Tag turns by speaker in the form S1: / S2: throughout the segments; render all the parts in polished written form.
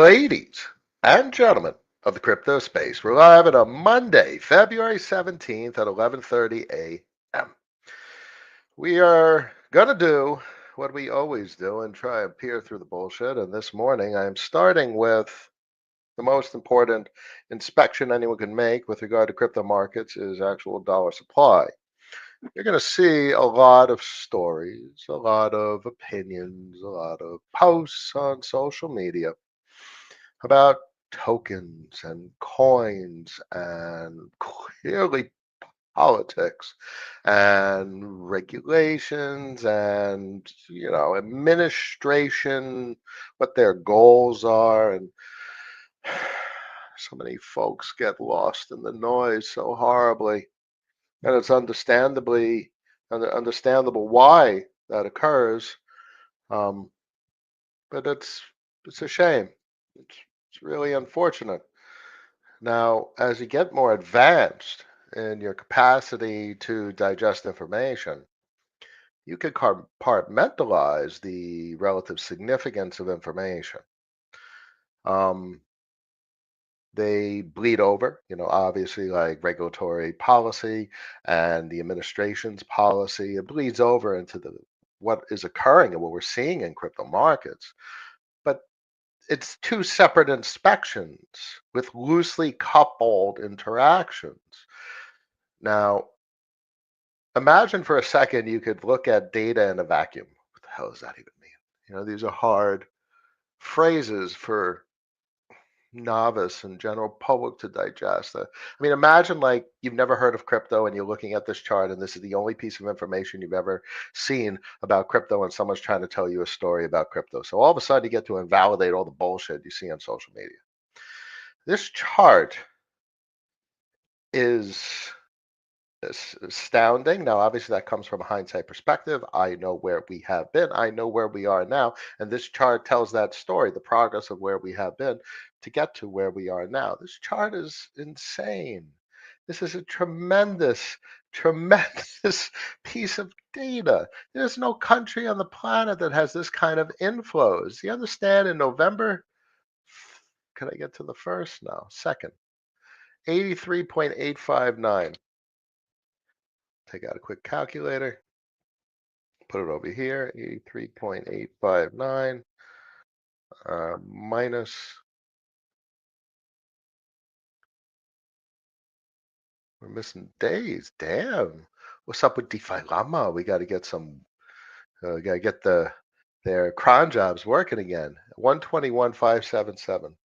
S1: Ladies and gentlemen of the crypto space, we're live on a Monday, February 17th at 11:30 a.m. We are going to do what we always do and try and peer through the bullshit. And this morning, I'm starting with the most important inspection anyone can make with regard to crypto markets is actual dollar supply. You're going to see a lot of stories, a lot of opinions, a lot of posts on social media about tokens and coins and clearly politics and regulations and administration, what their goals are. And so many folks get lost in the noise so horribly, and it's understandable why that occurs. um, but it's a shame. It's really unfortunate. Now, as you get more advanced in your capacity to digest information, you can compartmentalize the relative significance of information. Um, they bleed over, obviously, like regulatory policy and the administration's policy. It bleeds over into the what is occurring and what we're seeing in crypto markets. But it's two separate inspections with loosely coupled interactions. Now, imagine for a second you could look at data in a vacuum. What the hell does that even mean? These are hard phrases for novice and general public to digest. I mean, imagine like you've never heard of crypto and you're looking at this chart and this is the only piece of information you've ever seen about crypto and someone's trying to tell you a story about crypto. So all of a sudden you get to invalidate all the bullshit you see on social media. This chart is astounding. Now, obviously, that comes from a hindsight perspective. I know where we have been. I know where we are now. And this chart tells that story, the progress of where we have been to get to where we are now. This chart is insane. This is a tremendous, tremendous piece of data. There's no country on the planet that has this kind of inflows. You understand, in November, can I get to the first? No, second. 83.859. Take out a quick calculator, put it over here, 83.859 minus, we're missing days. Damn. What's up with DeFi Llama? We got to get their cron jobs working again. 121,577.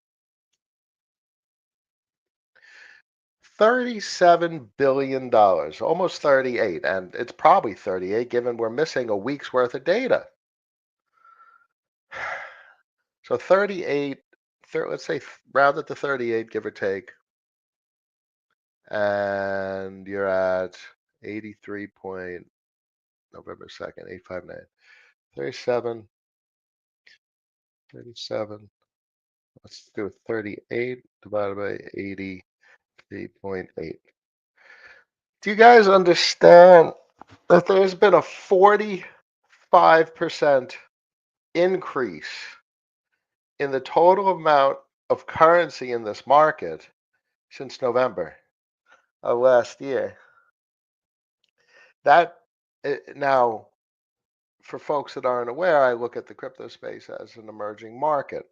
S1: $37 billion, almost 38, and it's probably 38 given we're missing a week's worth of data. So 38, let's say round it to 38, give or take, and you're at 83 point, November 2nd, 859, 37, 37. Let's do 38 divided by 83.8. Do you guys understand that there's been a 45% increase in the total amount of currency in this market since November of last year? That now, for folks that aren't aware, I look at the crypto space as an emerging market.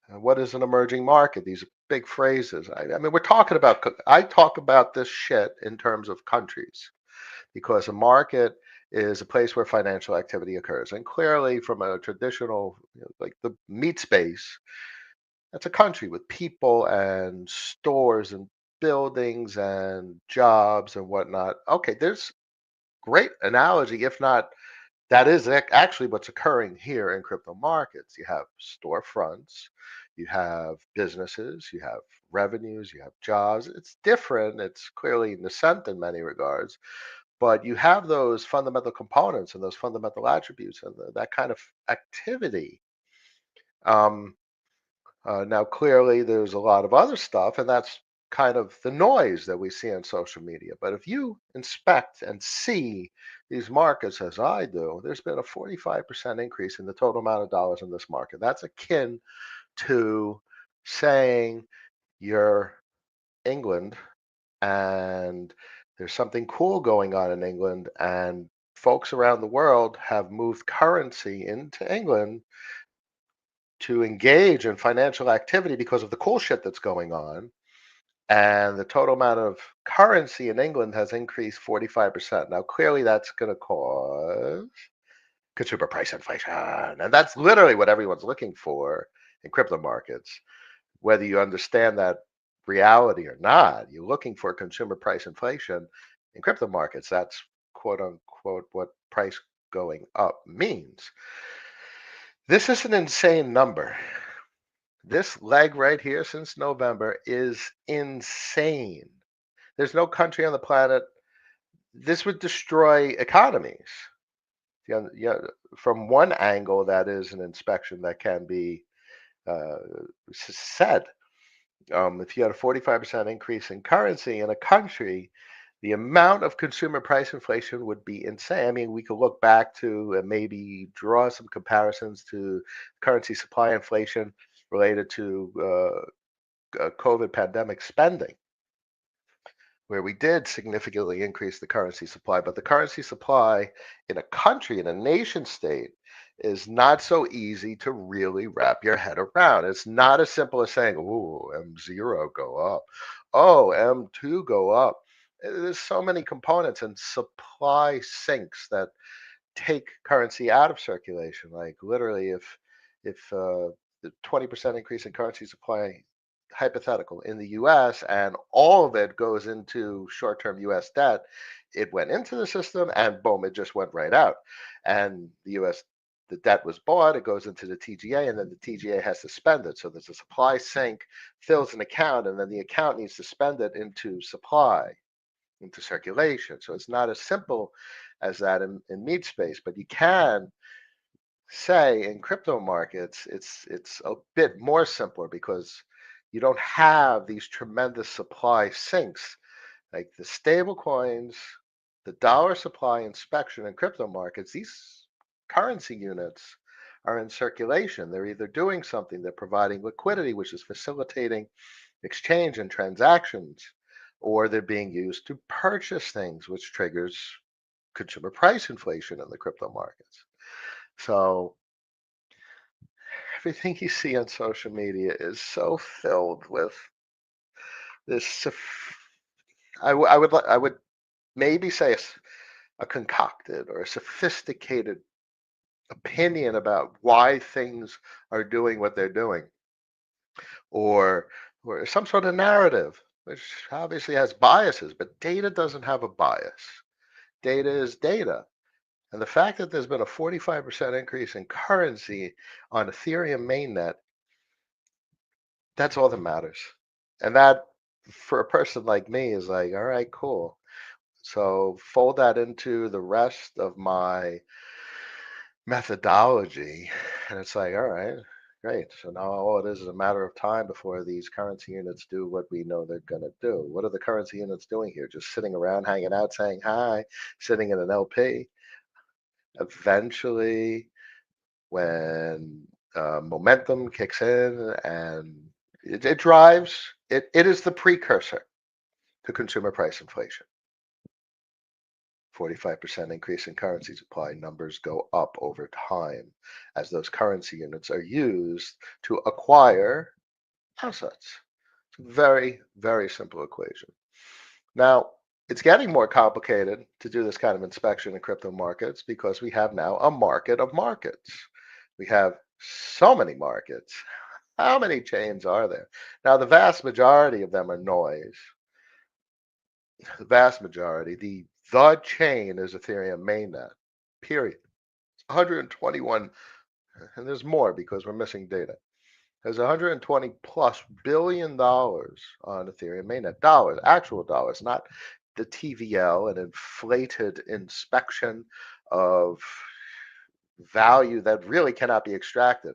S1: And what is an emerging market? These are big phrases. I mean, I talk about this shit in terms of countries because a market is a place where financial activity occurs. And clearly, from a traditional, like the meat space, that's a country with people and stores and buildings and jobs and whatnot. Okay, there's great analogy, if not that is actually what's occurring here in crypto markets. You have storefronts, you have businesses, you have revenues, you have jobs. It's different. It's clearly nascent in many regards, but you have those fundamental components and those fundamental attributes and that kind of activity. Um, Now, clearly, there's a lot of other stuff, and that's kind of the noise that we see on social media. But if you inspect and see these markets as I do, there's been a 45% increase in the total amount of dollars in this market. That's akin to saying you're England and there's something cool going on in England, and folks around the world have moved currency into England to engage in financial activity because of the cool shit that's going on. And the total amount of currency in England has increased 45%. Now, clearly, that's going to cause consumer price inflation. And that's literally what everyone's looking for in crypto markets. Whether you understand that reality or not, you're looking for consumer price inflation in crypto markets. That's quote unquote what price going up means. This is an insane number. This leg right here since November is insane. There's no country on the planet. This would destroy economies. Yeah, from one angle, that is an inspection that can be uh, said. If you had a 45% increase in currency in a country, the amount of consumer price inflation would be insane. I mean, we could look back to and maybe draw some comparisons to currency supply inflation related to COVID pandemic spending, where we did significantly increase the currency supply. But the currency supply in a country, in a nation state, is not so easy to really wrap your head around. It's not as simple as saying, "Oh, M0 go up. Oh, M2 go up." There's so many components and supply sinks that take currency out of circulation. Like literally, if the 20% increase in currency supply, hypothetical, in the U.S. and all of it goes into short-term U.S. debt, it went into the system and boom, it just went right out. And the U.S. the debt was bought, it goes into the TGA, and then the TGA has to spend it. So there's a supply sink, fills an account, and then the account needs to spend it into supply, into circulation. So it's not as simple as that in meat space, but you can say in crypto markets it's a bit more simpler because you don't have these tremendous supply sinks like the stable coins, the dollar supply inspection in crypto markets. These currency units are in circulation. They're either doing something, they're providing liquidity, which is facilitating exchange and transactions, or they're being used to purchase things, which triggers consumer price inflation in the crypto markets. So everything you see on social media is so filled with this. I would maybe say a concocted or a sophisticated opinion about why things are doing what they're doing, or or some sort of narrative, which obviously has biases, but data doesn't have a bias. Data is data. And the fact that there's been a 45% increase in currency on Ethereum mainnet, that's all that matters. And that, for a person like me, is like, all right, cool. So fold that into the rest of my methodology. And it's like, all right, great. So now all it is a matter of time before these currency units do what we know they're going to do. What are the currency units doing here? Just sitting around, hanging out, saying hi, sitting in an LP. Eventually, when momentum kicks in and it drives, it is the precursor to consumer price inflation. 45% increase in currency supply, numbers go up over time as those currency units are used to acquire assets. It's a very, very simple equation. Now, it's getting more complicated to do this kind of inspection in crypto markets because we have now a market of markets. We have so many markets. How many chains are there? Now, the vast majority of them are noise. The vast majority. The chain is Ethereum mainnet, period. 121, and there's more because we're missing data. There's 120 plus billion dollars on Ethereum mainnet. Dollars, actual dollars, not the TVL and inflated inspection of value that really cannot be extracted.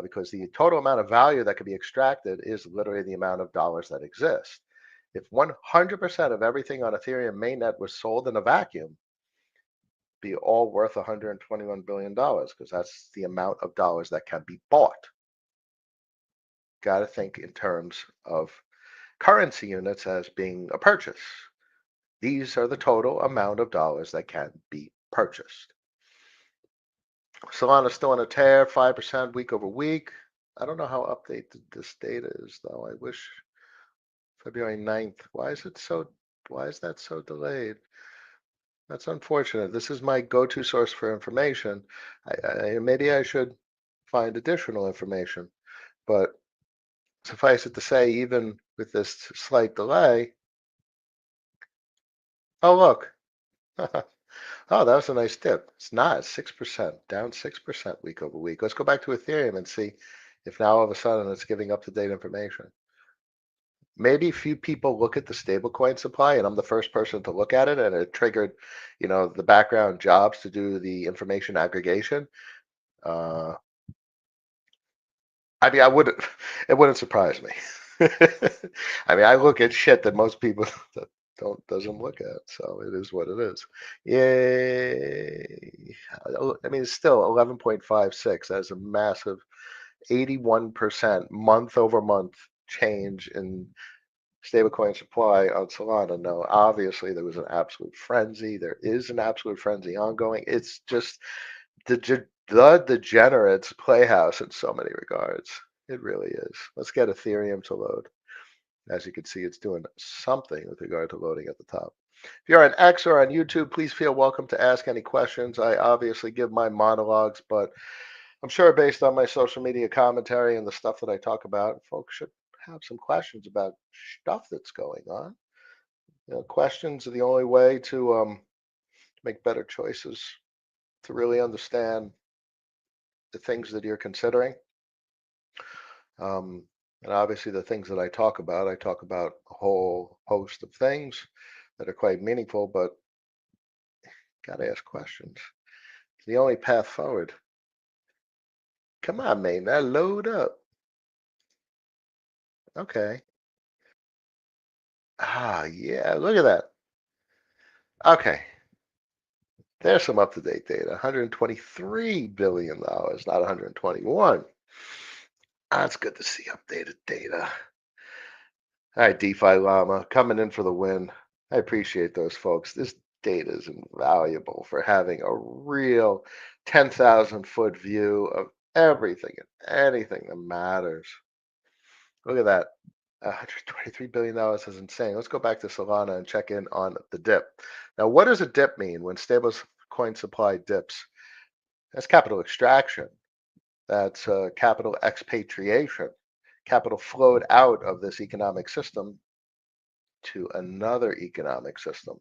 S1: Because the total amount of value that can be extracted is literally the amount of dollars that exist. If 100% of everything on Ethereum mainnet was sold in a vacuum, be all worth $121 billion because that's the amount of dollars that can be bought. got to think in terms of currency units as being a purchase. These are the total amount of dollars that can be purchased. Solana's still on a tear, 5% week over week. I don't know how updated this data is, though. I wish February 9th. Why is that so delayed? That's unfortunate. This is my go-to source for information. Maybe I should find additional information, but suffice it to say, even with this slight delay, oh, look. Oh, that was a nice dip. It's not 6%, down 6% week over week. Let's go back to Ethereum and see if now all of a sudden it's giving up-to-date information. Maybe few people look at the stablecoin supply, and I'm the first person to look at it, and it triggered, the background jobs to do the information aggregation. Uh, I mean, it wouldn't surprise me. I mean, I look at shit that most people doesn't look at, so it is what it is. Yay! I mean, it's still 11.56. That's a massive 81% month over month change in stablecoin supply on Solana. No, obviously there was an absolute frenzy. There is an absolute frenzy ongoing. It's just the degenerates playhouse in so many regards. It really is. Let's get Ethereum to load. As you can see, it's doing something with regard to loading at the top. If you're on X or on YouTube, please feel welcome to ask any questions. I obviously give my monologues, but I'm sure based on my social media commentary and the stuff that I talk about, folks should have some questions about stuff that's going on. Questions are the only way to make better choices, to really understand the things that you're considering. Um, and obviously, the things that I talk about a whole host of things that are quite meaningful, but got to ask questions. It's the only path forward. Come on, man, now load up. Okay. Ah, yeah, look at that. Okay. There's some up-to-date data. $123 billion, not 121. That's good to see updated data. All right, DeFi Llama coming in for the win. I appreciate those folks. This data is invaluable for having a real 10,000 foot view of everything and anything that matters. Look at that. $123 billion is insane. Let's go back to Solana and check in on the dip. Now, what does a dip mean when stablecoin supply dips? That's capital extraction. That's capital expatriation. Capital flowed out of this economic system to another economic system.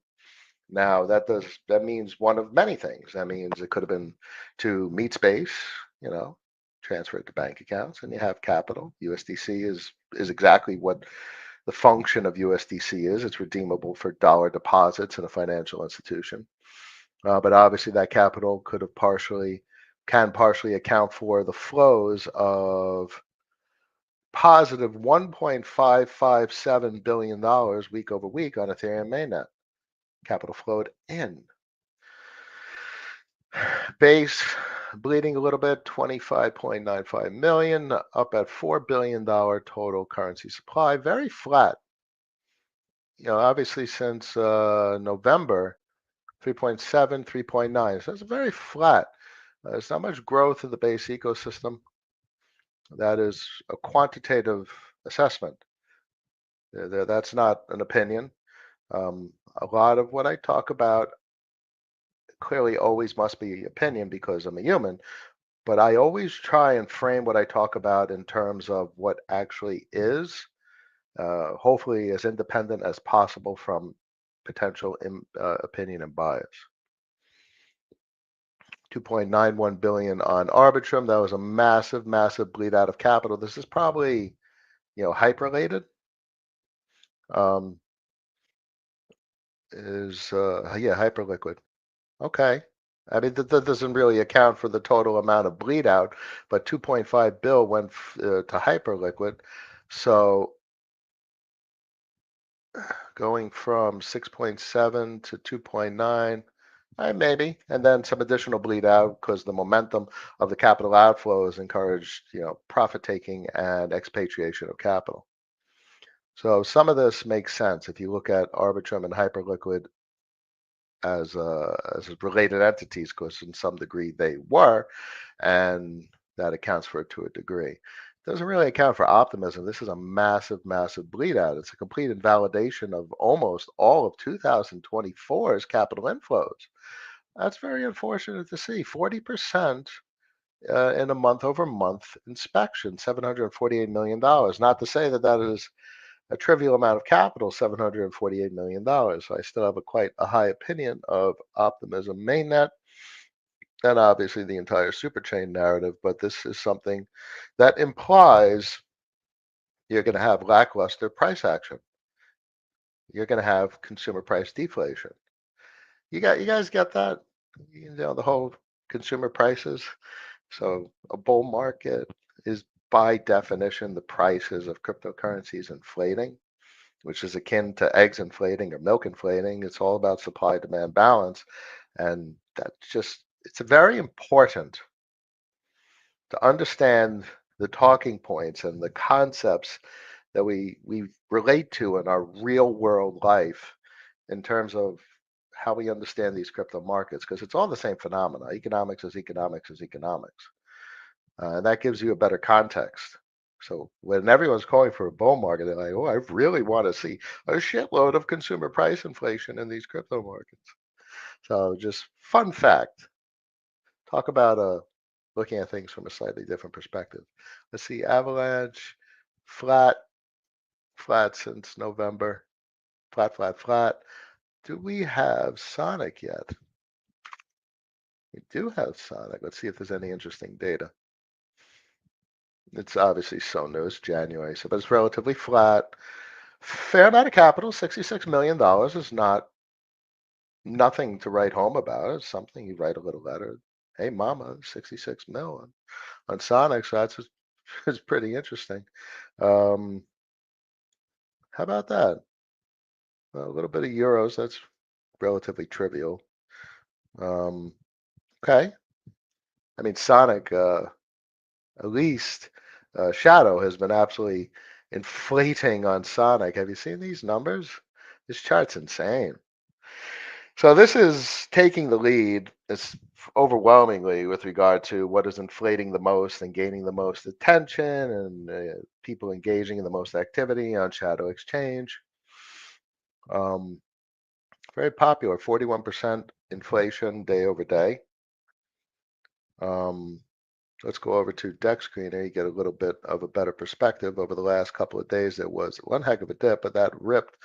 S1: Now that means one of many things. That means it could have been to meet space, you know, transfer it to bank accounts, and you have capital. USDC is exactly what the function of USDC is. It's redeemable for dollar deposits in a financial institution. But obviously that capital can partially account for the flows of positive $1.557 billion week over week on Ethereum mainnet. Capital flowed in. Base bleeding a little bit, 25.95 million, up at $4 billion total currency supply, very flat. Obviously since November, 3.7, 3.9. So it's very flat. There's not much growth in the base ecosystem. That is a quantitative assessment. That's not an opinion. A lot of what I talk about clearly always must be opinion because I'm a human, but I always try and frame what I talk about in terms of what actually is, hopefully as independent as possible from potential opinion and bias. 2.91 billion on Arbitrum. That was a massive, massive bleed out of capital. This is probably, hype related. Hyper liquid. Okay. I mean, that doesn't really account for the total amount of bleed out, but 2.5 bill went to hyperliquid. So going from 6.7 to 2.9, Maybe, and then some additional bleed out because the momentum of the capital outflows encouraged, profit taking and expatriation of capital. So some of this makes sense if you look at Arbitrum and Hyperliquid as related entities, because in some degree they were, and that accounts for it to a degree. It doesn't really account for optimism. This is a massive, massive bleed out. It's a complete invalidation of almost all of 2024's capital inflows. That's very unfortunate to see. 40% in a month over month inspection, $748 million. Not to say that that is a trivial amount of capital, $748 million. So I still have quite a high opinion of optimism mainnet and obviously the entire super chain narrative. But this is something that implies you're going to have lackluster price action. You're going to have consumer price deflation. You guys get that? The whole consumer prices. So a bull market is by definition the prices of cryptocurrencies inflating, which is akin to eggs inflating or milk inflating. It's all about supply demand balance. And it's very important to understand the talking points and the concepts that we relate to in our real world life in terms of how we understand these crypto markets, because it's all the same phenomena. Economics is economics is economics. And that gives you a better context. So when everyone's calling for a bull market, they're like, oh, I really want to see a shitload of consumer price inflation in these crypto markets. So just fun fact, talk about looking at things from a slightly different perspective. Let's see, Avalanche, flat, flat since November, flat, flat, flat. Do we have Sonic yet? We do have Sonic. Let's see if there's any interesting data. It's obviously so new. It's January, so but it's relatively flat. Fair amount of capital, $66 million is not nothing to write home about. It's something you write a little letter. Hey, mama, 66 mil on Sonic, so it's pretty interesting. Um, how about that? A little bit of euros, that's relatively trivial. Um, okay. I mean, Sonic, at least Shadow has been absolutely inflating on Sonic. Have you seen these numbers? This chart's insane. So this is taking the lead. It's overwhelmingly with regard to what is inflating the most and gaining the most attention and people engaging in the most activity on Shadow Exchange. Um, very popular, 41% inflation day over day. Um, let's go over to Dex Screener. You get a little bit of a better perspective. Over the last couple of days, there was one heck of a dip, but that ripped.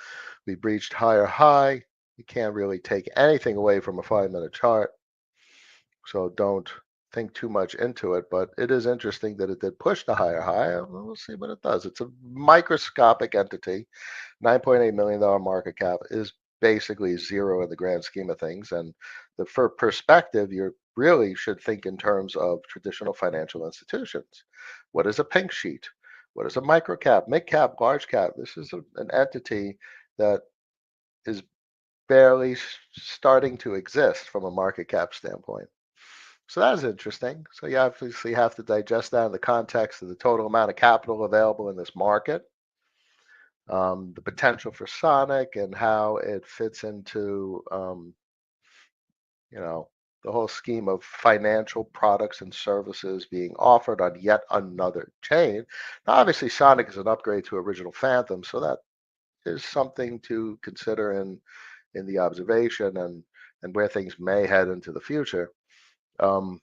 S1: We breached higher high. You can't really take anything away from a 5-minute chart, so don't think too much into it. But it is interesting that it did push the higher high. We'll see what it does. It's a microscopic entity. $9.8 million market cap is basically zero in the grand scheme of things. And for perspective, you really should think in terms of traditional financial institutions. What is a pink sheet? What is a micro cap, mid cap, large cap? This is an entity that is barely starting to exist from a market cap standpoint. So that is interesting. So you obviously have to digest that in the context of the total amount of capital available in this market, the potential for Sonic, and how it fits into, you know, the whole scheme of financial products and services being offered on yet another chain. Now, obviously, Sonic is an upgrade to original Phantom, so that is something to consider in the observation and where things may head into the future. Um,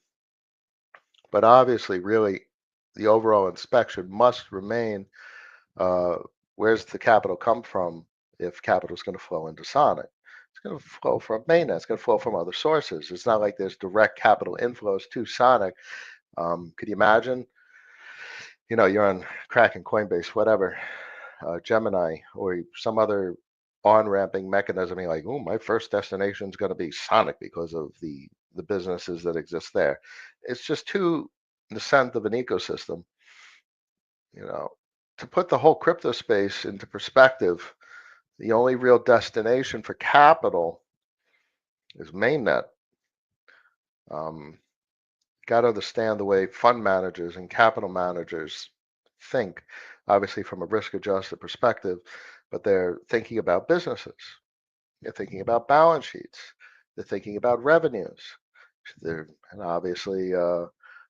S1: but obviously, really, the overall inspection must remain uh, where's the capital come from if capital is going to flow into Sonic? It's going to flow from mainnet. It's going to flow from other sources. It's not like there's direct capital inflows to Sonic. Could you imagine? You're on Kraken, Coinbase, whatever, Gemini, or some other on-ramping mechanism. You're like, oh, my first destination is going to be Sonic because of the businesses that exist there. It's just too nascent of an ecosystem. You know, to put the whole crypto space into perspective, the only real destination for capital is mainnet. Got to understand the way fund managers and capital managers think, obviously from a risk-adjusted perspective, but they're thinking about businesses. They're thinking about balance sheets. They're thinking about revenues. And obviously,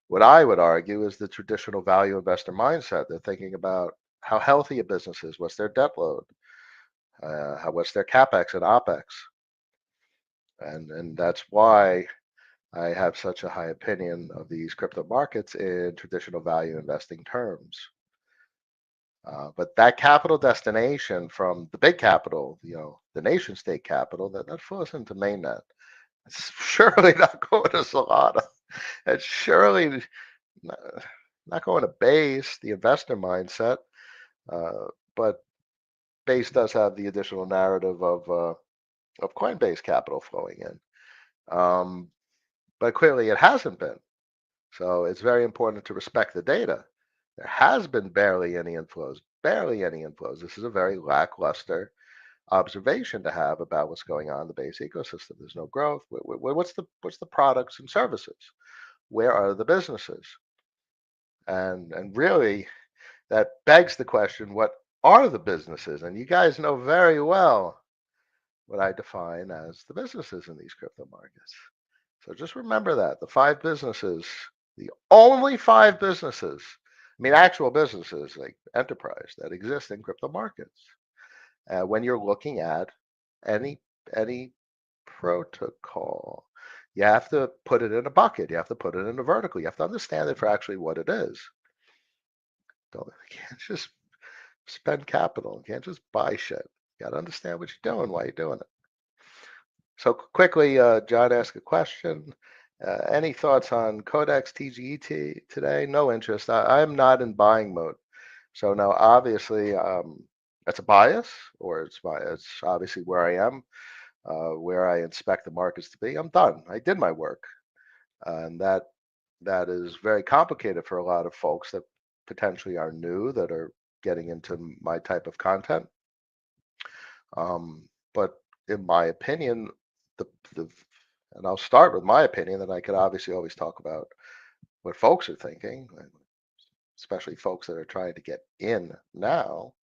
S1: what I would argue is the traditional value investor mindset. They're thinking about how healthy a business is, what's their debt load, what's their capex and opex, and that's why I have such a high opinion of these crypto markets in traditional value investing terms. But that capital destination from the big capital, the nation state capital, that flows into mainnet. It's surely not going to Solana. It's surely not, not going to Base, the investor mindset. But Base does have the additional narrative of Coinbase capital flowing in. But clearly it hasn't been. So it's very important to respect the data. There has been barely any inflows, barely any inflows. This is a very lackluster observation to have about what's going on in the Base ecosystem. There's no growth. What's the products and services? Where are the businesses? And really, that begs the question: what are the businesses? And you guys know very well what I define as the businesses in these crypto markets. So just remember that the five businesses, the only five businesses, I mean actual businesses like enterprise that exist in crypto markets. When you're looking at any any protocol, you have to put it in a bucket. You have to put it in a vertical. You have to understand it for actually what it is. You can't just spend capital. You can't just buy shit. You got to understand what you're doing, why you're doing it. So quickly, John asked a question. Any thoughts on Codex TGET today? No interest. I am not in buying mode. So now, obviously, that's a bias, or it's obviously where I am, where I inspect the markets to be. I'm done. I did my work, and that is very complicated for a lot of folks that potentially are new, that are getting into my type of content. But in my opinion, the the and I'll start with my opinion, that I could obviously always talk about what folks are thinking, especially folks that are trying to get in now.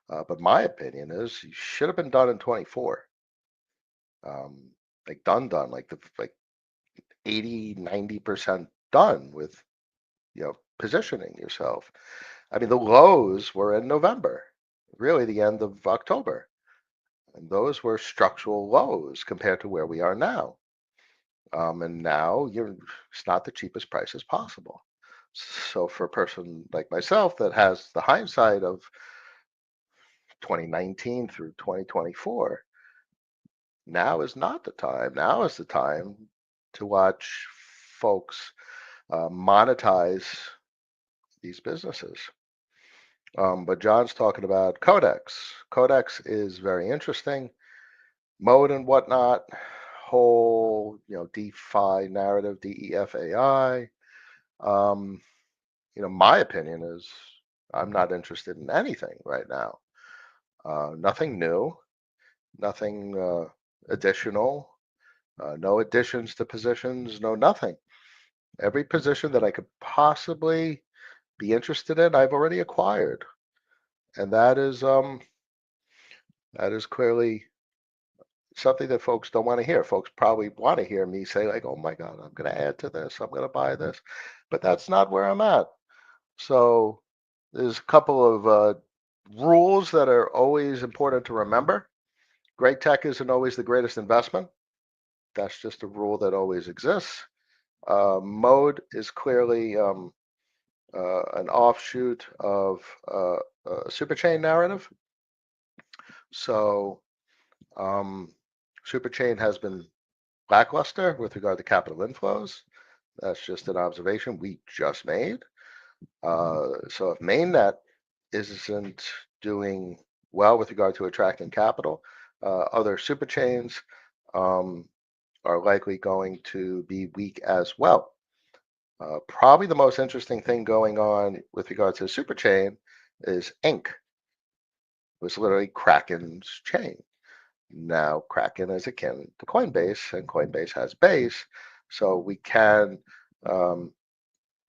S1: But my opinion is you should have been done in 24. Like done, like 80, 90% done with, positioning yourself. I mean, the lows were in November, really the end of October. And those were structural lows compared to where we are now. And now it's not the cheapest prices possible. So for a person like myself that has the hindsight of 2019 through 2024, now is not the time. Now is the time to watch folks monetize these businesses. But John's talking about Codex. Codex is very interesting. Mode and whatnot, whole, DeFi narrative, DEFAI. My opinion is I'm not interested in anything right now. Nothing new, nothing additional, no additions to positions, no nothing. Every position that I could possibly be interested in, I've already acquired, and that is clearly something that folks don't want to hear. Folks probably want to hear me say like, "Oh my God, I'm going to add to this. I'm going to buy this," but that's not where I'm at. So there's a couple of rules that are always important to remember. Great tech isn't always the greatest investment. That's just a rule that always exists. Mode is clearly an offshoot of a superchain narrative. So superchain has been lackluster with regard to capital inflows. That's just an observation we just made. So if mainnet isn't doing well with regard to attracting capital, other super chains are likely going to be weak as well. Probably the most interesting thing going on with regard to super chain is Ink. It was literally Kraken's chain. Now Kraken is akin to Coinbase, and Coinbase has Base, So we can um,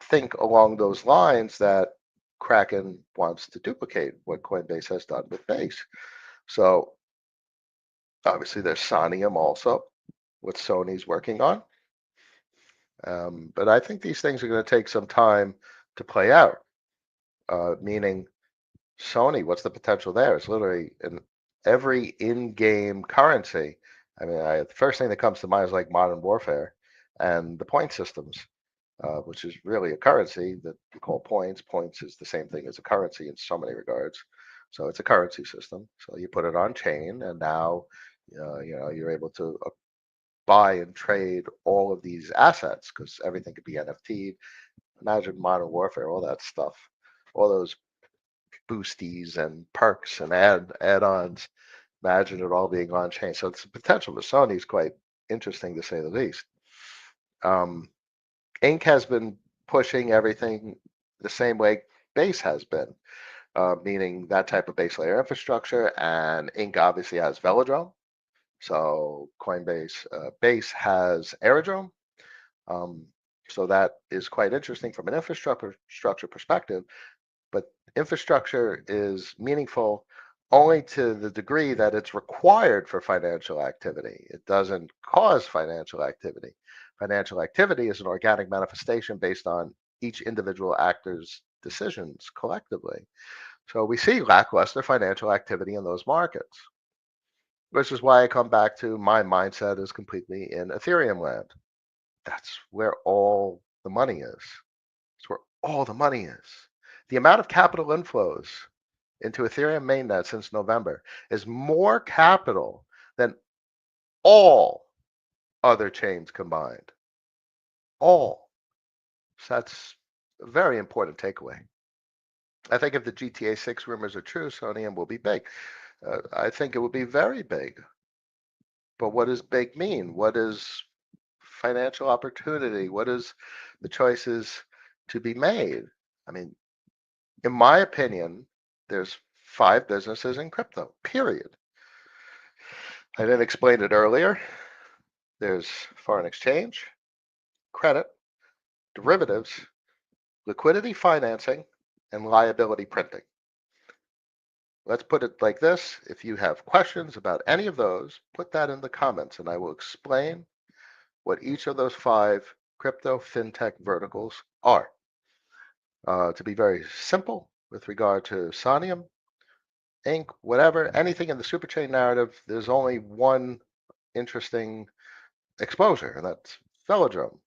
S1: think along those lines that Kraken wants to duplicate what Coinbase has done with Base. So obviously there's Sonium also, what Sony's working on. But I think these things are going to take some time to play out, meaning Sony, what's the potential there? It's literally in every in-game currency. I mean, the first thing that comes to mind is like Modern Warfare and the point systems, which is really a currency that you call points. Points is the same thing as a currency in so many regards. So it's a currency system. So you put it on chain, and now you're able to buy and trade all of these assets because everything could be NFT'd. Imagine Modern Warfare, all that stuff, all those boosties and perks and add-ons. Imagine it all being on chain. So it's the potential for Sony is quite interesting to say the least. Inc. has been pushing everything the same way Base has been, meaning that type of base layer infrastructure. And Inc. obviously has Velodrome. So Coinbase Base has Aerodrome. Um, so that is quite interesting from an infrastructure perspective. But infrastructure is meaningful only to the degree that it's required for financial activity. It doesn't cause financial activity. Financial activity is an organic manifestation based on each individual actor's decisions collectively. So we see lackluster financial activity in those markets, which is why I come back to my mindset is completely in Ethereum land. That's where all the money is. It's where all the money is. The amount of capital inflows into Ethereum mainnet since November is more capital than all other chains combined. All. So that's a very important takeaway. I think if the GTA 6 rumors are true, Sonium will be big. I think it will be very big. But what does big mean? What is financial opportunity? What is the choices to be made? I mean, in my opinion, there's 5 businesses in crypto, period. I didn't explain it earlier. There's foreign exchange, credit, derivatives, liquidity financing, and liability printing. Let's put it like this. If you have questions about any of those, put that in the comments and I will explain what each of those 5 crypto fintech verticals are. To be very simple with regard to Sonium, Inc., whatever, anything in the superchain narrative, there's only one interesting exposure, and that's Velodrome.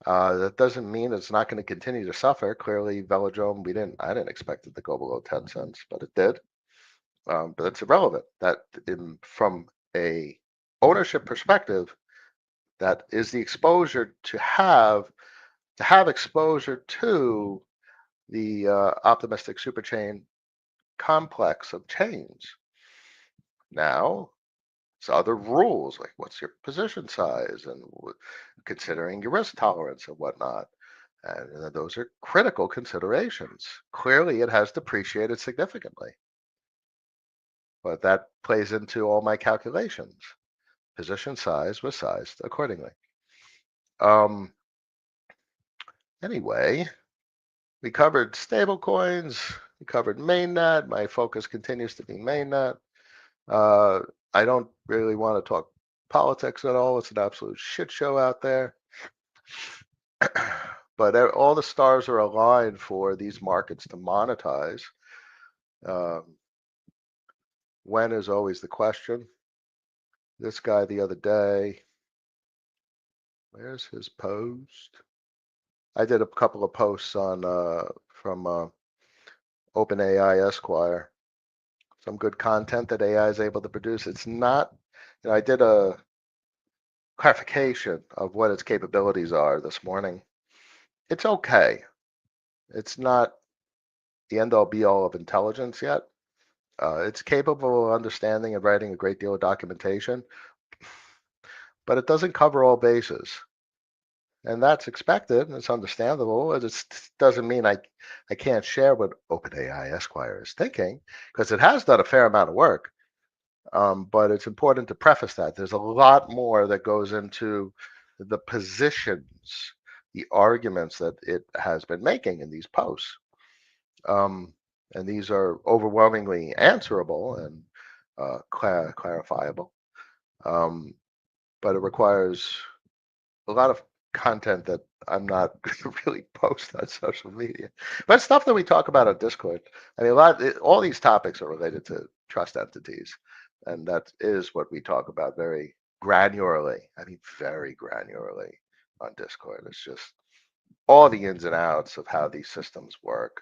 S1: That doesn't mean it's not going to continue to suffer. Clearly, Velodrome, I didn't expect it to go below 10 cents, but it did. But it's irrelevant. From a ownership perspective, that is the exposure to have exposure to the optimistic superchain complex of chains. Now, there's other rules like what's your position size and considering your risk tolerance and whatnot. And those are critical considerations. Clearly, it has depreciated significantly, but that plays into all my calculations. Position size was sized accordingly. Um, anyway, we covered stablecoins. We covered mainnet. My focus continues to be mainnet. I don't really want to talk politics at all. It's an absolute shit show out there. But all the stars are aligned for these markets to monetize. When is always the question. This guy the other day, where's his post? I did a couple of posts on from OpenAI Esquire. Some good content that AI is able to produce. It's not, I did a clarification of what its capabilities are this morning. It's okay. It's not the end all be all of intelligence yet. It's capable of understanding and writing a great deal of documentation, but it doesn't cover all bases. And that's expected and it's understandable. It just doesn't mean I can't share what OpenAI Esquire is thinking, because it has done a fair amount of work. But it's important to preface that there's a lot more that goes into the positions, the arguments that it has been making in these posts. Um, and these are overwhelmingly answerable and clarifiable. Um, but it requires a lot of content that I'm not going to really post on social media. But stuff that we talk about on Discord. I mean, all these topics are related to trust entities, and that is what we talk about very granularly. I mean, very granularly on Discord. It's just all the ins and outs of how these systems work,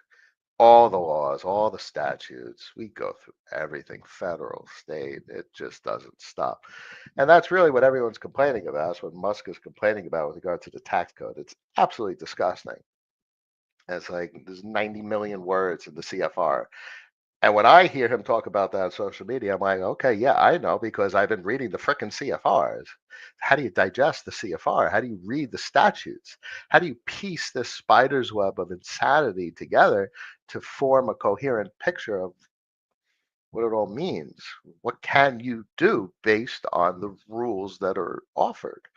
S1: all the laws, all the statutes. We go through everything, federal, state. It just doesn't stop. And that's really what everyone's complaining about. That's what Musk is complaining about with regard to the tax code. It's absolutely disgusting. It's like there's 90 million words in the CFR. And when I hear him talk about that on social media, I'm like, okay, yeah, I know because I've been reading the frickin' CFRs. How do you digest the CFR? How do you read the statutes? How do you piece this spider's web of insanity together to form a coherent picture of what it all means? What can you do based on the rules that are offered?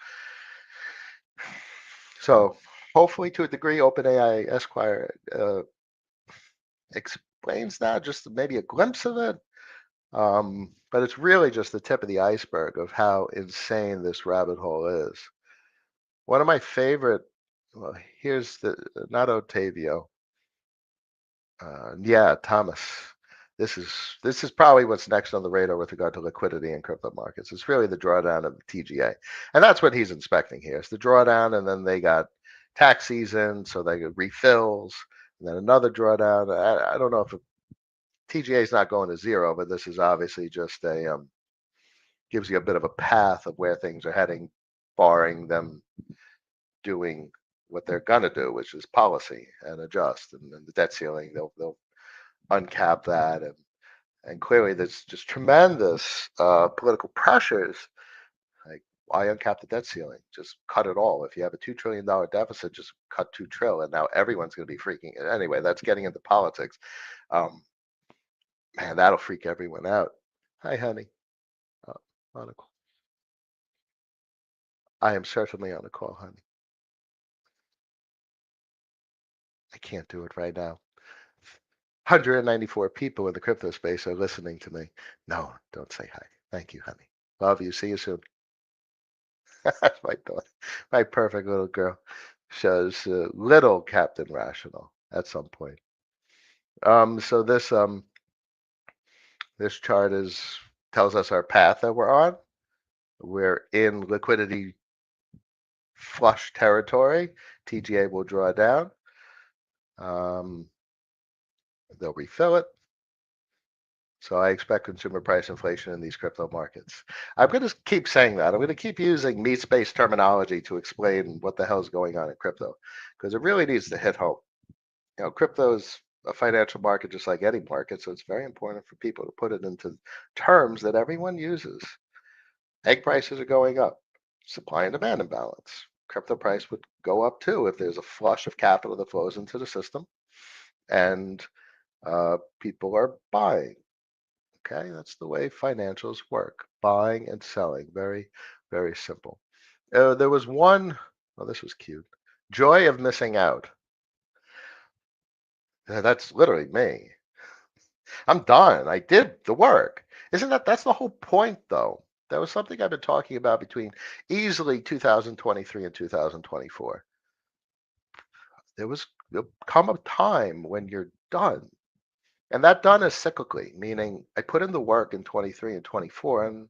S1: So hopefully to a degree, OpenAI Esquire explains that, just maybe a glimpse of it. But it's really just the tip of the iceberg of how insane this rabbit hole is. One of my favorite, well, here's the, not Otavio, yeah, Thomas. This is probably what's next on the radar with regard to liquidity in crypto markets. It's really the drawdown of the TGA, and that's what he's inspecting here. It's the drawdown, and then they got tax season, so they get refills, and then another drawdown. I don't know if TGA is not going to zero, but this is obviously just a gives you a bit of a path of where things are heading, barring them doing what they're gonna do, which is policy and adjust, and the debt ceiling. They'll uncap that, and clearly there's just tremendous political pressures. Like, why uncap the debt ceiling? Just cut it all. If you have a $2 trillion deficit, just cut 2 trillion. And now everyone's going to be freaking. Anyway, that's getting into politics. Um, Man, that'll freak everyone out. Hi, honey. Uh, on a call. I am certainly on a call, honey. I can't do it right now. 194 people in the crypto space are listening to me. No, don't say hi. Thank you, honey. Love you. See you soon. That's my daughter, my perfect little girl. Shows little Captain Rational at some point. So this chart is tells us our path that we're on. We're in liquidity flush territory. TGA will draw down. Um, they'll refill it. So I expect consumer price inflation in these crypto markets. I'm going to keep saying that. I'm going to keep using meat-based terminology to explain what the hell is going on in crypto, because it really needs to hit home. Crypto is a financial market just like any market, so it's very important for people to put it into terms that everyone uses. Egg prices are going up, supply and demand imbalance. Crypto price would go up too if there's a flush of capital that flows into the system and people are buying. Okay, that's the way financials work, buying and selling. Very, very simple. There was one, oh, this was cute. Joy of missing out. That's literally me. I'm done. I did the work. Isn't that's the whole point though? That was something I've been talking about between easily 2023 and 2024. There'll come a time when you're done. And that done is cyclically, meaning I put in the work in 23 and 24 and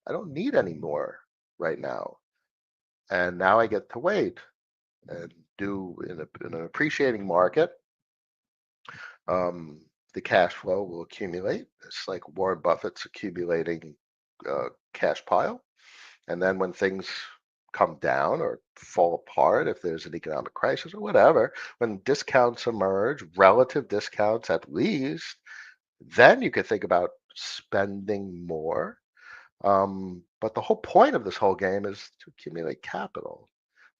S1: I don't need any more right now. And now I get to wait and do in an appreciating market. Um, the cash flow will accumulate. It's like Warren Buffett's accumulating cash pile. And then when things come down or fall apart, if there's an economic crisis or whatever, when discounts emerge, relative discounts at least, then you could think about spending more. But the whole point of this whole game is to accumulate capital.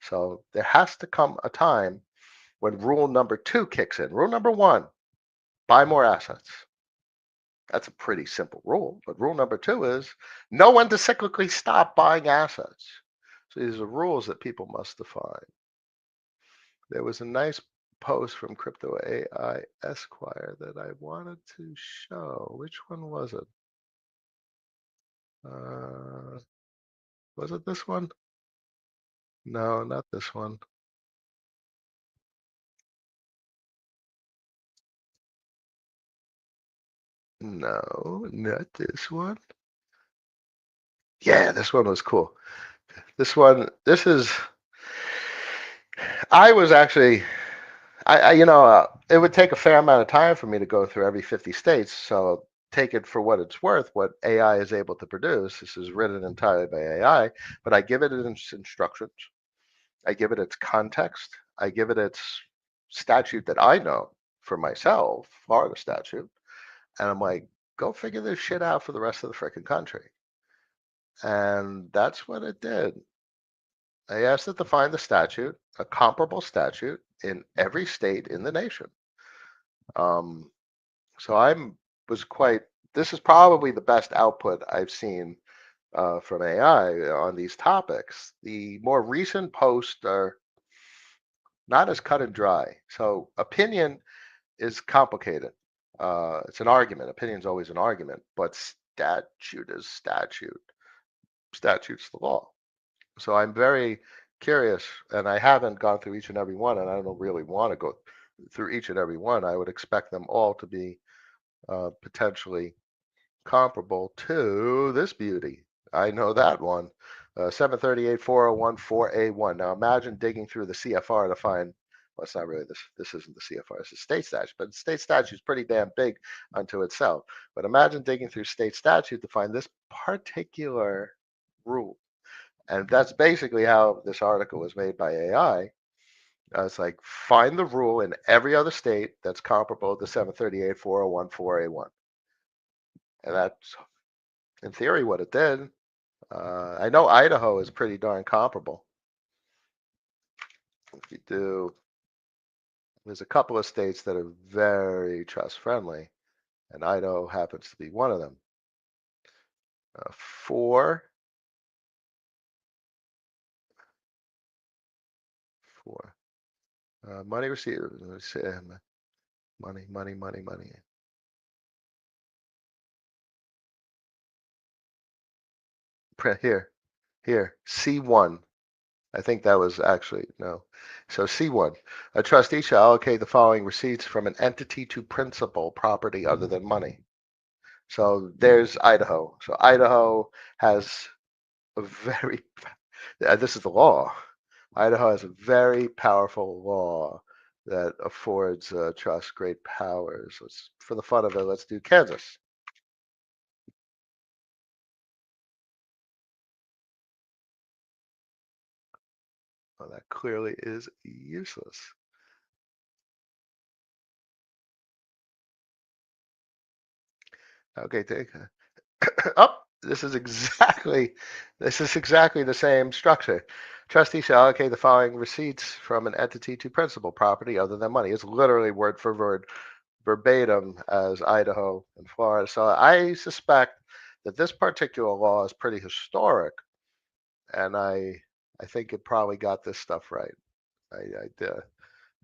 S1: So there has to come a time when rule number two kicks in. Rule number one, buy more assets. That's a pretty simple rule. But rule number two is know when to cyclically stop buying assets. So these are rules that people must define. There was a nice post from Crypto AI Esquire that I wanted to show. Which one was it? Uh, was it this one? No, not this one. No, not this one. Yeah, this one was cool. This is, I was actually, it would take a fair amount of time for me to go through every 50 states. So take it for what it's worth, what AI is able to produce. This is written entirely by AI, but I give it its instructions. I give it its context. I give it its statute that I know for myself, Florida statute. And I'm like, go figure this shit out for the rest of the freaking country. And that's what it did. I asked it to find the statute, a comparable statute in every state in the nation. Um, so I'm was quite. This is probably the best output I've seen from AI on these topics. The more recent posts are not as cut and dry. So opinion is complicated. It's an argument. Opinion is always an argument, but statute is statute. Statute's the law. So I'm very curious, and I haven't gone through each and every one, and I don't really want to go through each and every one. I would expect them all to be potentially comparable to this beauty. I know that one. 738-401 4A1. Now imagine digging through the CFR to find, well, it's not really this. This isn't the CFR. It's a state statute, but state statute is pretty damn big unto itself. But imagine digging through state statute to find this particular rule. And that's basically how this article was made by AI. It's like find the rule in every other state that's comparable to 738-401 4A1. And that's in theory what it did. I know Idaho is pretty darn comparable. If you do, there's a couple of states that are very trust friendly, and Idaho happens to be one of them. Four, four. Money received. Money, money, money, money. Here, here. C1. I think that was actually no. So C1, a trustee shall allocate the following receipts from an entity to principal property other than money. So there's Idaho. So Idaho has a very, this is the law. Idaho has a very powerful law that affords trust great powers. For the fun of it, let's do Kansas. Well, that clearly is useless. Okay, take up. This is exactly the same structure. Trustee shall allocate the following receipts from an entity to principal property other than money. It's literally word for word, verbatim as Idaho and Florida. So I suspect that this particular law is pretty historic, and I think it probably got this stuff right. I did.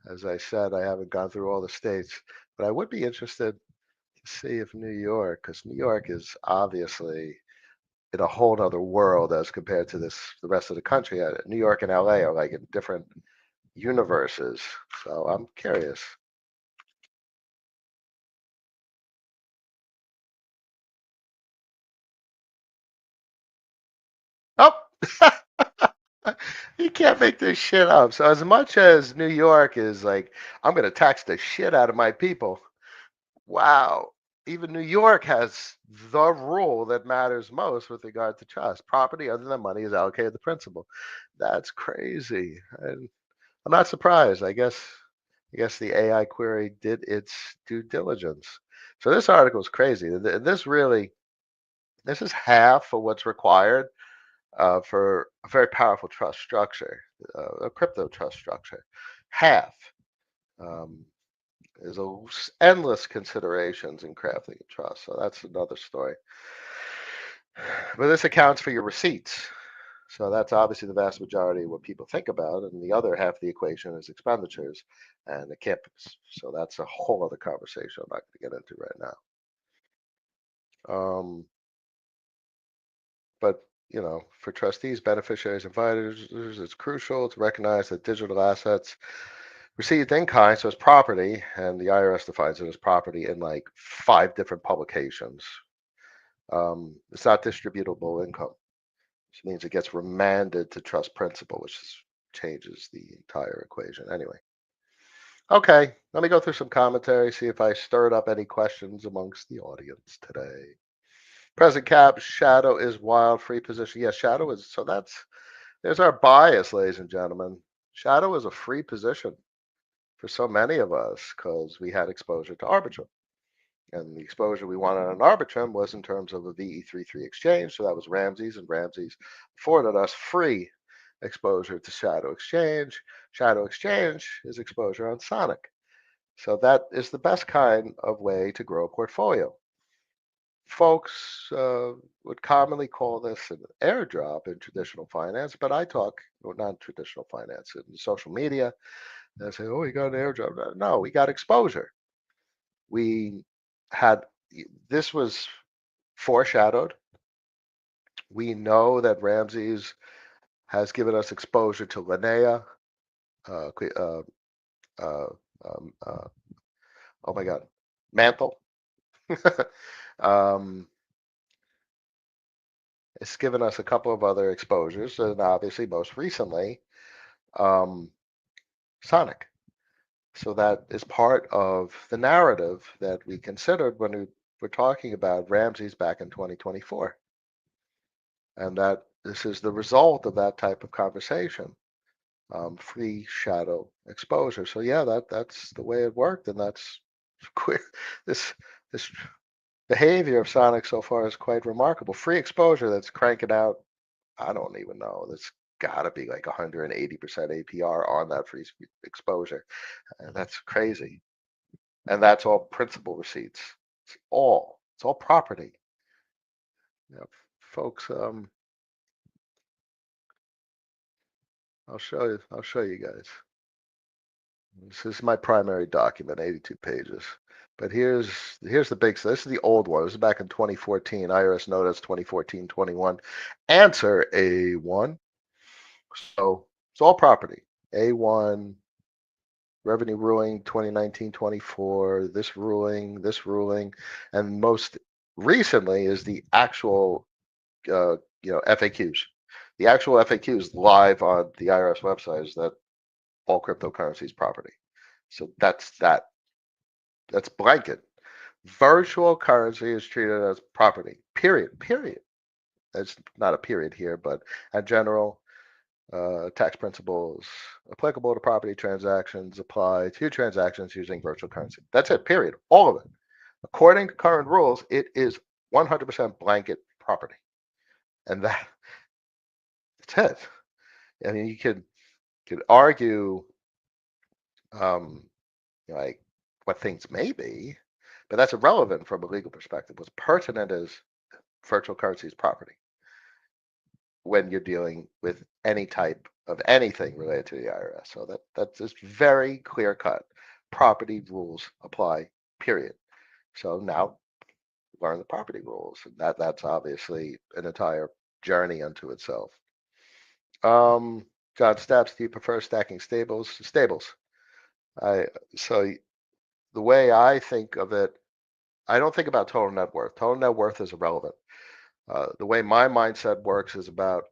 S1: As I said, I haven't gone through all the states, but I would be interested to see if New York, because New York is obviously in a whole nother world as compared to the rest of the country. New York and LA are like in different universes. So I'm curious. Oh, you can't make this shit up. So as much as New York is like, I'm gonna tax the shit out of my people. Wow. Even New York has the rule that matters most with regard to trust. Property other than money is allocated to principal. That's crazy. And I'm not surprised. I guess the AI query did its due diligence. So this article is crazy. This is half of what's required for a very powerful trust structure, a crypto trust structure. Half. Um, there's endless considerations in crafting a trust. So that's another story. But this accounts for your receipts. So that's obviously the vast majority of what people think about, and the other half of the equation is expenditures, and it can't. So that's a whole other conversation I'm not going to get into right now. But for trustees, beneficiaries, and advisors, it's crucial to recognize that digital assets received in kind, so it's property, and the IRS defines it as property in like 5 different publications. It's not distributable income, which means it gets remanded to trust principal, changes the entire equation. Anyway, okay, let me go through some commentary, see if I stirred up any questions amongst the audience today. Present cap, shadow is wild, free position. Yes, shadow is, so there's our bias, ladies and gentlemen. Shadow is a free position for so many of us because we had exposure to Arbitrum. And the exposure we wanted on Arbitrum was in terms of a VE33 exchange. So that was Ramsey's, and Ramsey's afforded us free exposure to Shadow Exchange. Shadow Exchange is exposure on Sonic. So that is the best kind of way to grow a portfolio. Folks would commonly call this an airdrop in traditional finance, but I talk non-traditional finance in social media. And I say, oh, you got an airdrop. No, we got exposure. We had, this was foreshadowed. We know that Ramsey's has given us exposure to Linnea. Uh, uh, uh, oh my God, Mantle. um, it's given us a couple of other exposures, and obviously most recently, um, Sonic. So that is part of the narrative that we considered when we were talking about Ramsey's back in 2024. And that this is the result of that type of conversation, free shadow exposure. So yeah, that's the way it worked, and that's queer. This behavior of Sonic so far is quite remarkable. Free exposure that's cranking out, I don't even know. That's got to be like 180% APR on that free exposure. And that's crazy. And that's all principal receipts. It's all property. Folks, I'll show you guys. This is my primary document, 82 pages. But here's the big. So this is the old one. This is back in 2014. IRS notice 2014-21. Answer A1. So it's all property. A1 revenue ruling 2019-24. This ruling, and most recently is the actual FAQs. The actual FAQs live on the IRS website is that all cryptocurrency is property. So that's that. That's blanket. Virtual currency is treated as property. Period. Period. It's not a period here, but in general, tax principles applicable to property transactions apply to transactions using virtual currency. That's it. Period. All of it. According to current rules, it is 100% blanket property, and that's it. I mean, you could argue like what things may be, but that's irrelevant from a legal perspective. What's pertinent is virtual currency is property when you're dealing with any type of anything related to the IRS. So that's just very clear cut. Property rules apply, period. So now learn the property rules. And that's obviously an entire journey unto itself. John Stapps, do you prefer stacking stables? Stables. I so the way I think of it, I don't think about total net worth. Total net worth is irrelevant. The way my mindset works is about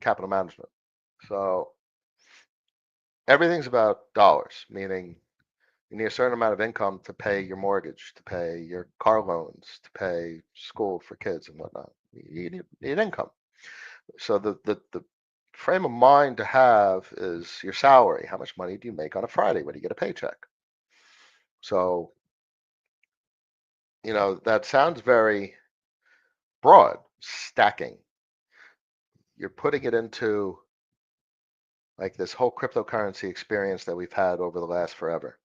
S1: capital management. So everything's about dollars, meaning you need a certain amount of income to pay your mortgage, to pay your car loans, to pay school for kids and whatnot. You need income. So the frame of mind to have is your salary. How much money do you make on a Friday when you get a paycheck? So, that sounds very broad, stacking. You're putting it into like this whole cryptocurrency experience that we've had over the last forever.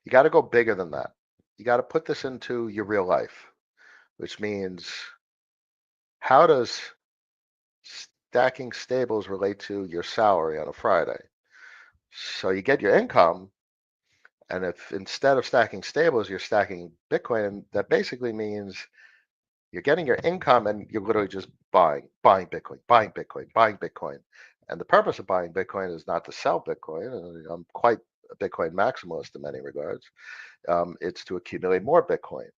S1: You got to go bigger than that. You got to put this into your real life, which means how does stacking stables relate to your salary on a Friday. So you get your income, and if instead of stacking stables, you're stacking Bitcoin, that basically means you're getting your income and you're literally just buying Bitcoin, buying Bitcoin, buying Bitcoin. And the purpose of buying Bitcoin is not to sell Bitcoin. I'm quite a Bitcoin maximalist in many regards. It's to accumulate more Bitcoin.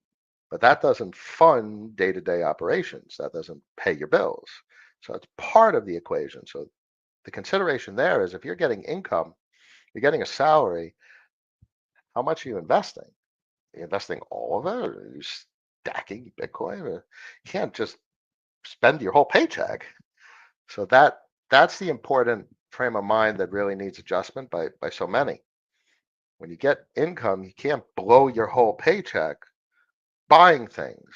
S1: But that doesn't fund day-to-day operations. That doesn't pay your bills. So it's part of the equation. So the consideration there is if you're getting income, you're getting a salary, how much are you investing? Are you investing all of it? Or are you stacking Bitcoin? Or you can't just spend your whole paycheck. So that's the important frame of mind that really needs adjustment by so many. When you get income, you can't blow your whole paycheck buying things.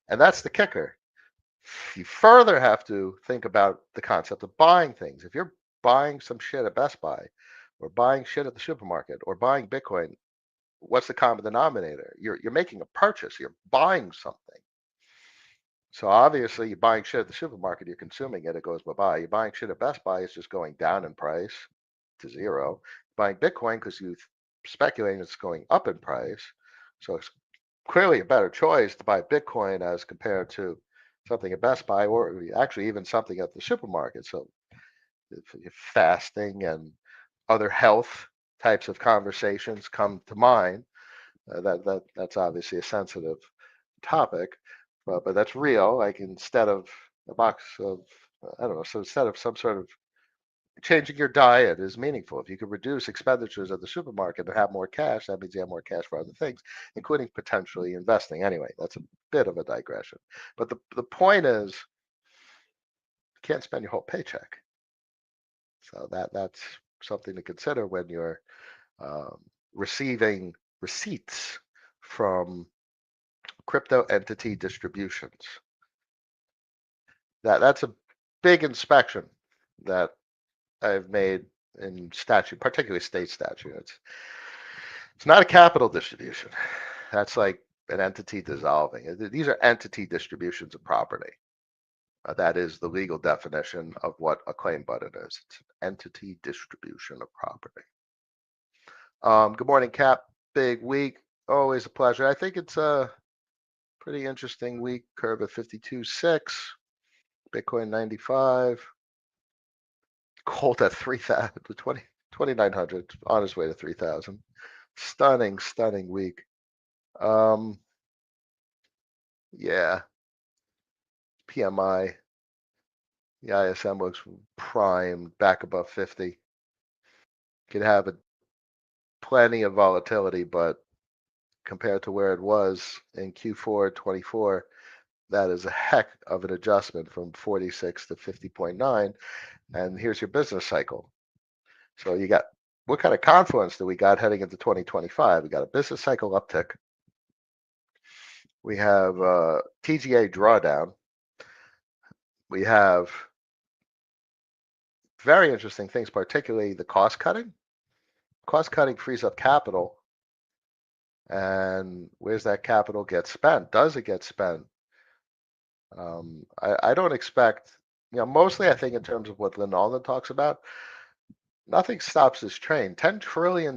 S1: And that's the kicker. You further have to think about the concept of buying things. If you're buying some shit at Best Buy or buying shit at the supermarket or buying Bitcoin, what's the common denominator? You're making a purchase, you're buying something. So obviously you're buying shit at the supermarket, you're consuming it, it goes bye-bye. You're buying shit at Best Buy, it's just going down in price to zero. Buying Bitcoin because you speculating it's going up in price. So it's clearly a better choice to buy Bitcoin as compared to something at Best Buy or actually even something at the supermarket. So if fasting and other health types of conversations come to mind, that's obviously a sensitive topic, but that's real. Like instead of a box of, I don't know, so instead of some sort of changing your diet is meaningful. If you could reduce expenditures at the supermarket and have more cash, that means you have more cash for other things, including potentially investing. Anyway, that's a bit of a digression. But the point is, you can't spend your whole paycheck. So that's something to consider when you're um, receiving receipts from crypto entity distributions. That's a big inspection that I've made in statute, particularly state statute. It's not a capital distribution. That's like an entity dissolving. These are entity distributions of property. That is the legal definition of what a claim button is. It's an entity distribution of property. Good morning, Cap. Big week. Always a pleasure. I think it's a pretty interesting week. Curve at 52.6. Bitcoin 95. Gold at 3,000, 2,900, on his way to 3,000. Stunning week. Um, yeah, PMI, the ISM looks primed back above 50. Could have plenty of volatility, but compared to where it was in Q4 24, that is a heck of an adjustment from 46 to 50.9. And here's your business cycle. So you got, what kind of confluence do we got heading into 2025? We got a business cycle uptick. We have TGA drawdown. We have very interesting things, particularly the cost cutting. Cost cutting frees up capital. And where's that capital get spent? Does it get spent? I don't expect, mostly I think in terms of what Lynn Alden talks about, nothing stops this train. $10 trillion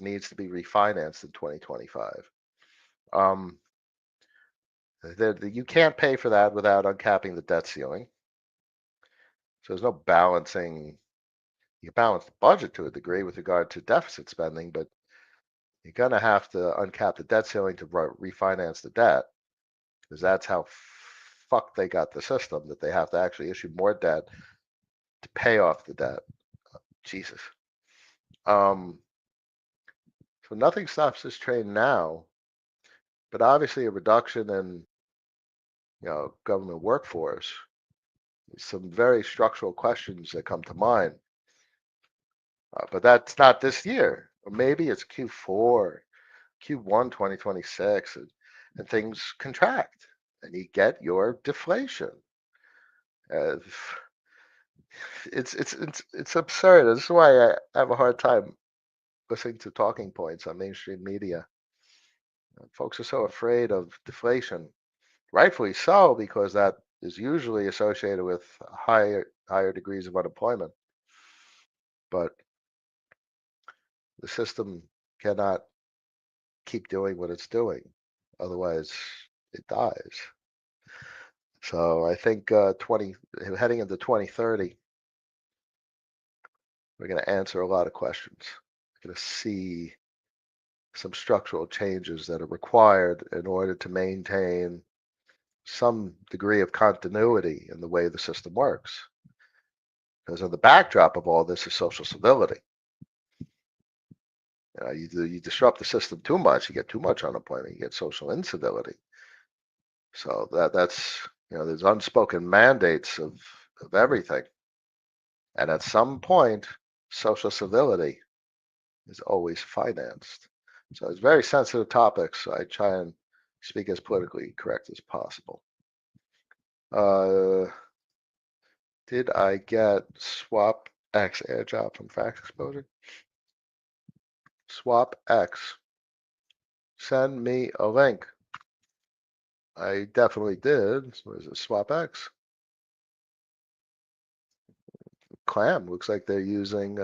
S1: needs to be refinanced in 2025. You can't pay for that without uncapping the debt ceiling. So there's no balancing. You balance the budget to a degree with regard to deficit spending, but you're going to have to uncap the debt ceiling to refinance the debt because that's how fucked they got the system, that they have to actually issue more debt to pay off the debt. Jesus. So nothing stops this train now, but obviously a reduction in government workforce. Some very structural questions that come to mind. But that's not this year. Or maybe it's Q4, Q1 2026, and things contract and you get your deflation. Uh, it's absurd. This is why I have a hard time listening to talking points on mainstream media. Folks are so afraid of deflation, rightfully so, because that is usually associated with higher degrees of unemployment. But the system cannot keep doing what it's doing, otherwise it dies. So I think heading into 2030, we're going to answer a lot of questions. We're going to see some structural changes that are required in order to maintain some degree of continuity in the way the system works. Because on the backdrop of all this is social civility. You disrupt the system too much, you get too much unemployment, you get social incivility. So that's there's unspoken mandates of everything. And at some point, social civility is always financed. So it's very sensitive topics. So I try and speak as politically correct as possible. Did I get Swap X airdrop from Fax Exposure? Swap X. Send me a link. I definitely did. What is it? Swap X. Clam. Looks like they're using,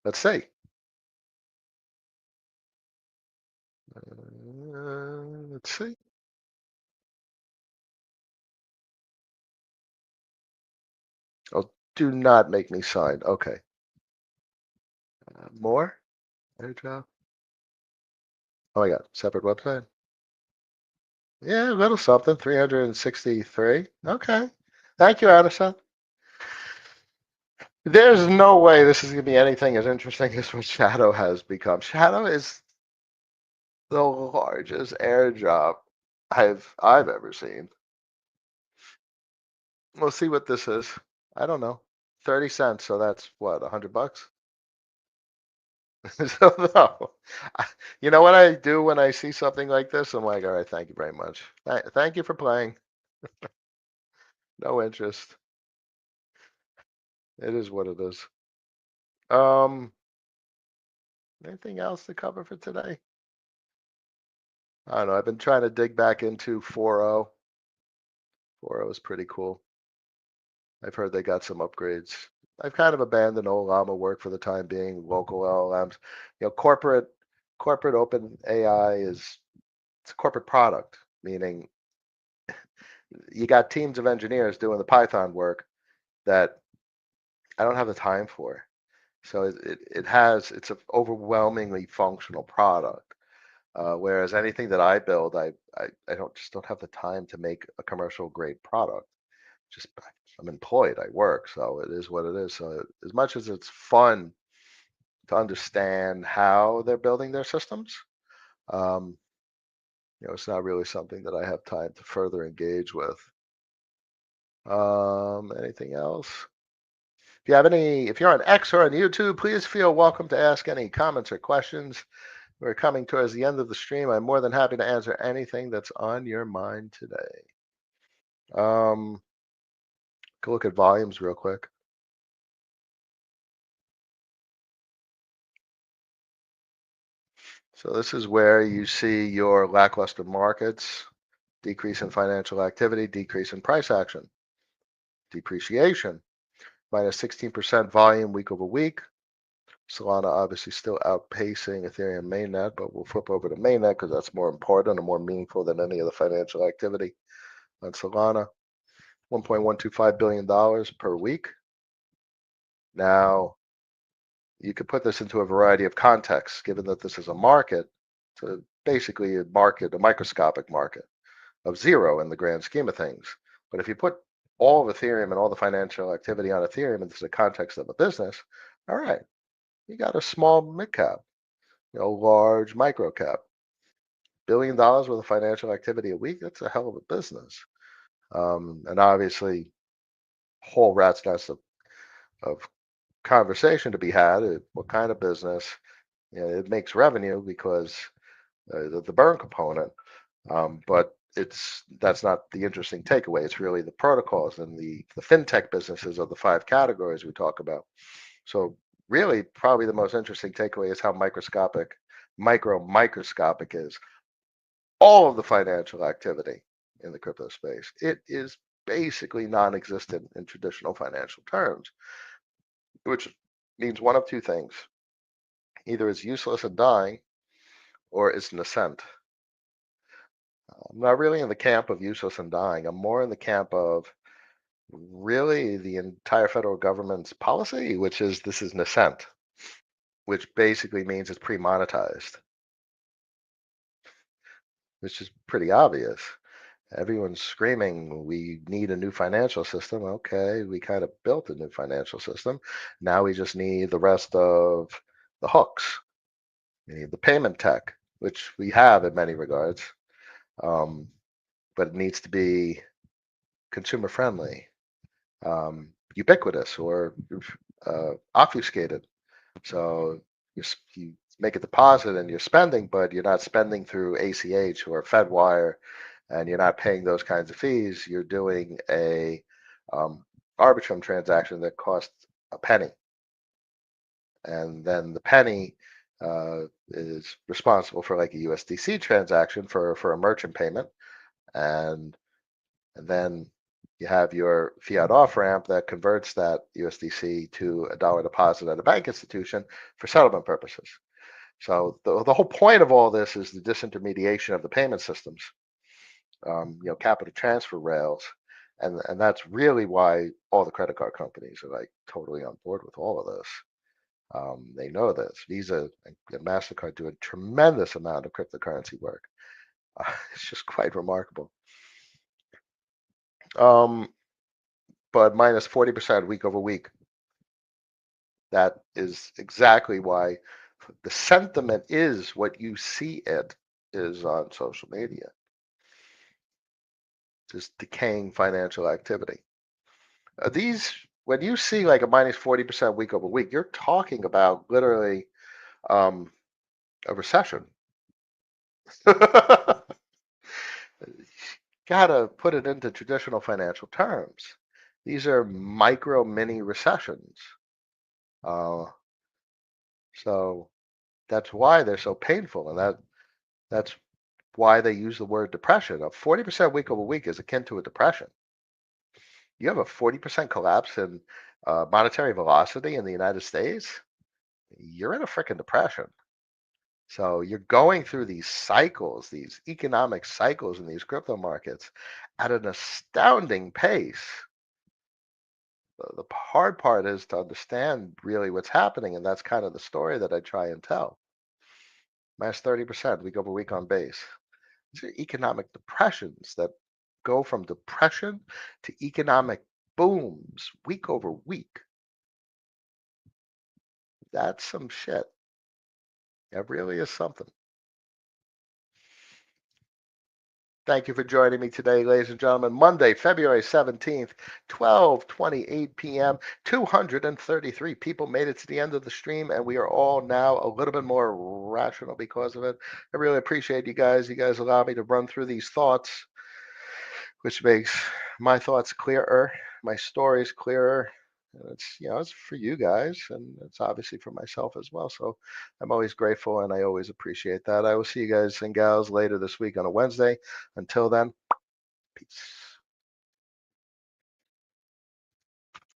S1: let's see. Let's see. Oh, do not make me sign. Okay. More? Airdrop? Oh my God. Separate website? Yeah, a little something. 363. Okay. Thank you, Anderson. There's no way this is going to be anything as interesting as what Shadow has become. Shadow is the largest airdrop I've ever seen. We'll see what this is. I don't know. 30 cents, so that's what, $100? So no. You know what I do when I see something like this? I'm like, all right, thank you very much. Thank you for playing. No interest. It is what it is. Um, Anything else to cover for today? I don't know. I've been trying to dig back into 4.0. 4.0 is pretty cool. I've heard they got some upgrades. I've kind of abandoned Llama work for the time being, local LLMs. Corporate open AI it's a corporate product, meaning you got teams of engineers doing the Python work that I don't have the time for. So it's an overwhelmingly functional product. Whereas anything that I build, I don't have the time to make a commercial grade product. Just I'm employed, I work, so it is what it is. So as much as it's fun to understand how they're building their systems, um, it's not really something that I have time to further engage with. Anything else? If you're on X or on YouTube, please feel welcome to ask any comments or questions. We're coming towards the end of the stream. I'm more than happy to answer anything that's on your mind today. Go look at volumes real quick. So this is where you see your lackluster markets, decrease in financial activity, decrease in price action, depreciation, minus 16% volume week over week. Solana obviously still outpacing Ethereum mainnet, but we'll flip over to mainnet because that's more important and more meaningful than any of the financial activity on Solana. $1.125 billion per week. Now, you could put this into a variety of contexts, given that this is a market. So basically a market, a microscopic market of zero in the grand scheme of things. But if you put all of Ethereum and all the financial activity on Ethereum into the context of a business, all right, you got a small mid cap, large micro cap. $1 billion worth of financial activity a week, that's a hell of a business. And obviously, whole rat's nest of conversation to be had. What kind of business? It makes revenue because the burn component, but that's not the interesting takeaway. It's really the protocols and the fintech businesses of the 5 categories we talk about. So really, probably the most interesting takeaway is how microscopic is all of the financial activity. in the crypto space. It is basically non-existent in traditional financial terms, which means one of two things. Either it's useless and dying, or it's nascent. I'm not really in the camp of useless and dying. I'm more in the camp of really the entire federal government's policy, which is this is nascent, which basically means it's pre-monetized, which is pretty obvious. Everyone's screaming, we need a new financial system. Okay, we kind of built a new financial system. Now we just need the rest of the hooks. We need the payment tech, which we have in many regards, um, but it needs to be consumer friendly, ubiquitous, or obfuscated. So you make a deposit and you're spending, but you're not spending through ACH or FedWire, and you're not paying those kinds of fees. You're doing a Arbitrum transaction that costs a penny, and then the penny is responsible for like a USDC transaction for a merchant payment, and then you have your fiat off ramp that converts that USDC to a dollar deposit at a bank institution for settlement purposes. So the whole point of all this is the disintermediation of the payment systems, capital transfer rails, and that's really why all the credit card companies are like totally on board with all of this. They know this. Visa and Mastercard do a tremendous amount of cryptocurrency work. It's just quite remarkable. But minus 40% week over week. That is exactly why the sentiment is what you see it is on social media. Just decaying financial activity. When you see like a minus 40% week over week, you're talking about literally a recession. Gotta put it into traditional financial terms. These are micro mini recessions. So that's why they're so painful, and that's why they use the word depression. A 40% week over week is akin to a depression. You have a 40% collapse in monetary velocity in the United States, you're in a freaking depression. So you're going through these cycles, these economic cycles in these crypto markets at an astounding pace. The hard part is to understand really what's happening, and that's kind of the story that I try and tell. Minus 30% week over week on base. These are economic depressions that go from depression to economic booms week over week. That's some shit. That really is something. Thank you for joining me today, ladies and gentlemen. Monday, February 17th, 12:28 p.m. 233 people made it to the end of the stream, and we are all now a little bit more rational because of it. I really appreciate you guys. You guys allow me to run through these thoughts, which makes my thoughts clearer, my stories clearer. And it's for you guys, and it's obviously for myself as well. So I'm always grateful, and I always appreciate that. I will see you guys and gals later this week on a Wednesday. Until then, peace.